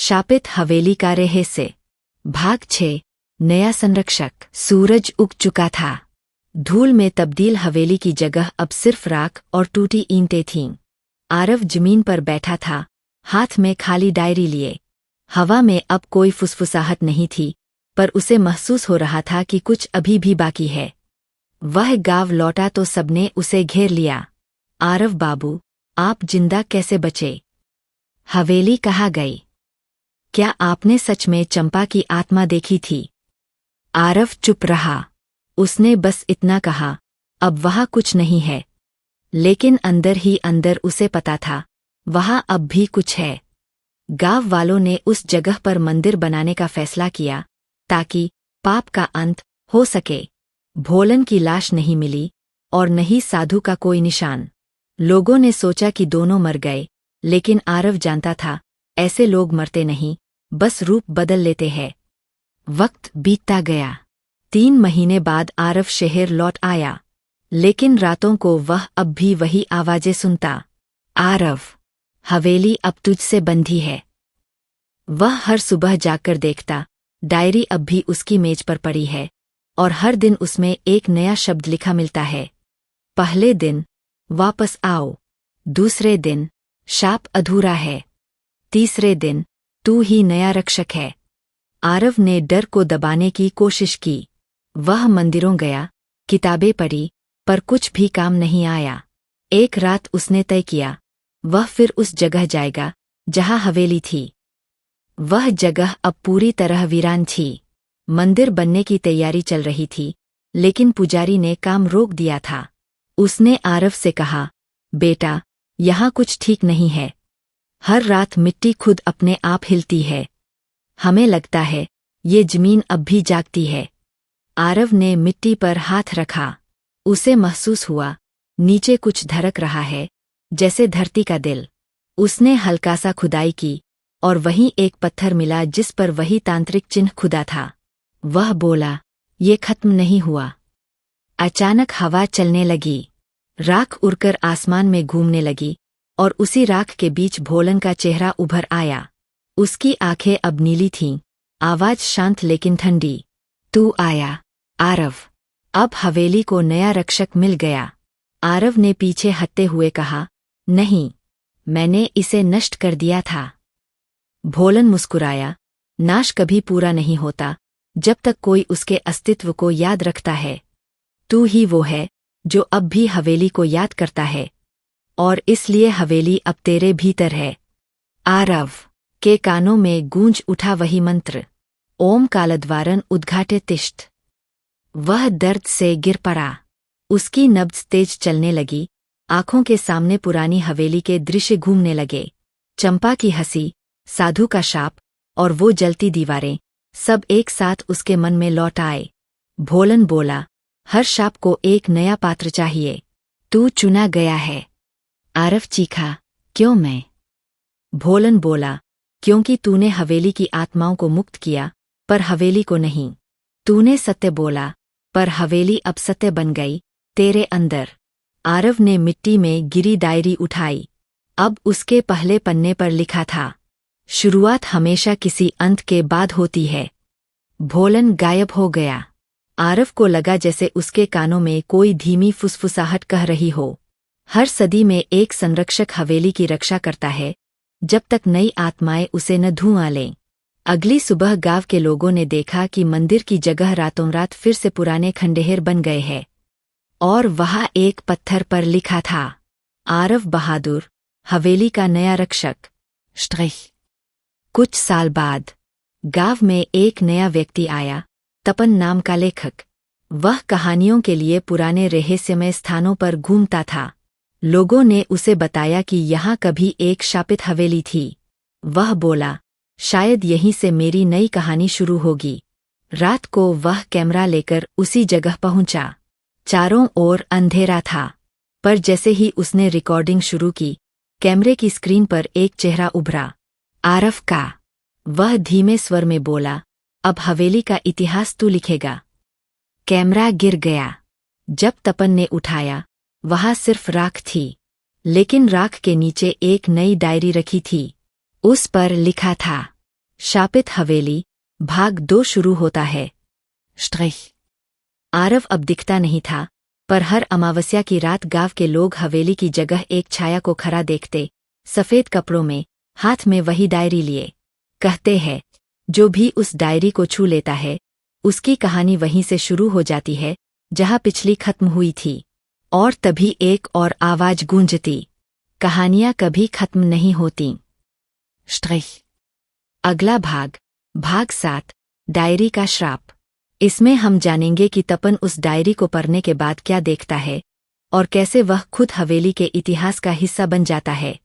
शापित हवेली का रहस्य। भाग 6। नया संरक्षक। सूरज उग चुका था। धूल में तब्दील हवेली की जगह अब सिर्फ राख और टूटी ईंटें थीं। आरव जमीन पर बैठा था, हाथ में खाली डायरी लिए। हवा में अब कोई फुसफुसाहट नहीं थी, पर उसे महसूस हो रहा था कि कुछ अभी भी बाकी है। वह गाँव लौटा तो सबने उसे घेर लिया। आरव बाबू, आप जिंदा कैसे बचे? हवेली कहाँ गई? क्या आपने सच में चंपा की आत्मा देखी थी? आरव चुप रहा। उसने बस इतना कहा, अब वहाँ कुछ नहीं है। लेकिन अंदर ही अंदर उसे पता था, वहाँ अब भी कुछ है। गांव वालों ने उस जगह पर मंदिर बनाने का फैसला किया, ताकि पाप का अंत हो सके। भोलन की लाश नहीं मिली, और न ही साधु का कोई निशान। लोगों ने सोचा कि दोनों मर गए, लेकिन आरव जानता था, ऐसे लोग मरते नहीं, बस रूप बदल लेते हैं। वक्त बीतता गया। 3 महीने बाद आरव शहर लौट आया, लेकिन रातों को वह अब भी वही आवाजें सुनता। आरव, हवेली अब तुझसे बंधी है। वह हर सुबह जाकर देखता, डायरी अब भी उसकी मेज पर पड़ी है, और हर दिन उसमें एक नया शब्द लिखा मिलता है। पहले दिन, वापस आओ। दूसरे दिन, शाप अधूरा है। तीसरे दिन, तू ही नया रक्षक है। आरव ने डर को दबाने की कोशिश की। वह मंदिरों गया, किताबें पढ़ी, पर कुछ भी काम नहीं आया। एक रात उसने तय किया, वह फिर उस जगह जाएगा जहां हवेली थी। वह जगह अब पूरी तरह वीरान थी। मंदिर बनने की तैयारी चल रही थी, लेकिन पुजारी ने काम रोक दिया था। उसने आरव से कहा, बेटा, यहाँ कुछ ठीक नहीं है। हर रात मिट्टी खुद अपने आप हिलती है। हमें लगता है, ये जमीन अब भी जागती है। आरव ने मिट्टी पर हाथ रखा। उसे महसूस हुआ, नीचे कुछ धड़क रहा है, जैसे धरती का दिल। उसने हल्का सा खुदाई की, और वहीं एक पत्थर मिला जिस पर वही तांत्रिक चिन्ह खुदा था। वह बोला, ये खत्म नहीं हुआ। अचानक हवा चलने लगी। राख उड़कर आसमान में घूमने लगी, और उसी राख के बीच भोलन का चेहरा उभर आया। उसकी आंखें अब नीली थीं, आवाज शांत लेकिन ठंडी। तू आया, आरव। अब हवेली को नया रक्षक मिल गया। आरव ने पीछे हटते हुए कहा, नहीं, मैंने इसे नष्ट कर दिया था। भोलन मुस्कुराया, नाश कभी पूरा नहीं होता, जब तक कोई उसके अस्तित्व को याद रखता है। तू ही वो है, जो अब भी हवेली को याद करता है, और इसलिए हवेली अब तेरे भीतर है। आरव के कानों में गूंज उठा वही मंत्र, ओम कालद्वारन उद्घाटे तिष्ठ। वह दर्द से गिर पड़ा। उसकी नब्ज तेज चलने लगी, आंखों के सामने पुरानी हवेली के दृश्य घूमने लगे। चंपा की हंसी, साधु का शाप, और वो जलती दीवारें, सब एक साथ उसके मन में लौट आए। भोलन बोला, हर शाप को एक नया पात्र चाहिए। तू चुना गया है। आरव चीखा, क्यों मैं? भोलन बोला, क्योंकि तूने हवेली की आत्माओं को मुक्त किया, पर हवेली को नहीं। तूने सत्य बोला, पर हवेली अब सत्य बन गई, तेरे अंदर। आरव ने मिट्टी में गिरी डायरी उठाई। अब उसके पहले पन्ने पर लिखा था, शुरुआत हमेशा किसी अंत के बाद होती है। भोलन गायब हो गया। आरव को लगा जैसे उसके कानों में कोई धीमी फुसफुसाहट कह रही हो, हर सदी में एक संरक्षक हवेली की रक्षा करता है, जब तक नई आत्माएं उसे न धुआं लें। अगली सुबह गांव के लोगों ने देखा कि मंदिर की जगह रातों रात फिर से पुराने खंडहर बन गए हैं, और वहाँ एक पत्थर पर लिखा था, आरव बहादुर, हवेली का नया रक्षक। स्ट्रिख। कुछ साल बाद गांव में एक नया व्यक्ति आया, तपन नाम का लेखक। वह कहानियों के लिए पुराने रहस्यमय स्थानों पर घूमता था। लोगों ने उसे बताया कि यहाँ कभी एक शापित हवेली थी। वह बोला, शायद यहीं से मेरी नई कहानी शुरू होगी। रात को वह कैमरा लेकर उसी जगह पहुंचा। चारों ओर अंधेरा था, पर जैसे ही उसने रिकॉर्डिंग शुरू की, कैमरे की स्क्रीन पर एक चेहरा उभरा, आरव का। वह धीमे स्वर में बोला, अब हवेली का इतिहास तू लिखेगा। कैमरा गिर गया। जब तपन ने उठाया, वहाँ सिर्फ राख थी, लेकिन राख के नीचे एक नई डायरी रखी थी। उस पर लिखा था, शापित हवेली भाग 2 शुरू होता है। Strich. आरव अब दिखता नहीं था, पर हर अमावस्या की रात गांव के लोग हवेली की जगह एक छाया को खड़ा देखते, सफेद कपड़ों में, हाथ में वही डायरी लिए। कहते हैं, जो भी उस डायरी को छू लेता है, उसकी कहानी वहीं से शुरू हो जाती है, जहां पिछली खत्म हुई थी। और तभी एक और आवाज गूंजती, कहानियां कभी खत्म नहीं होती। Strich. अगला भाग 7, डायरी का श्राप। इसमें हम जानेंगे कि तपन उस डायरी को पढ़ने के बाद क्या देखता है और कैसे वह खुद हवेली के इतिहास का हिस्सा बन जाता है।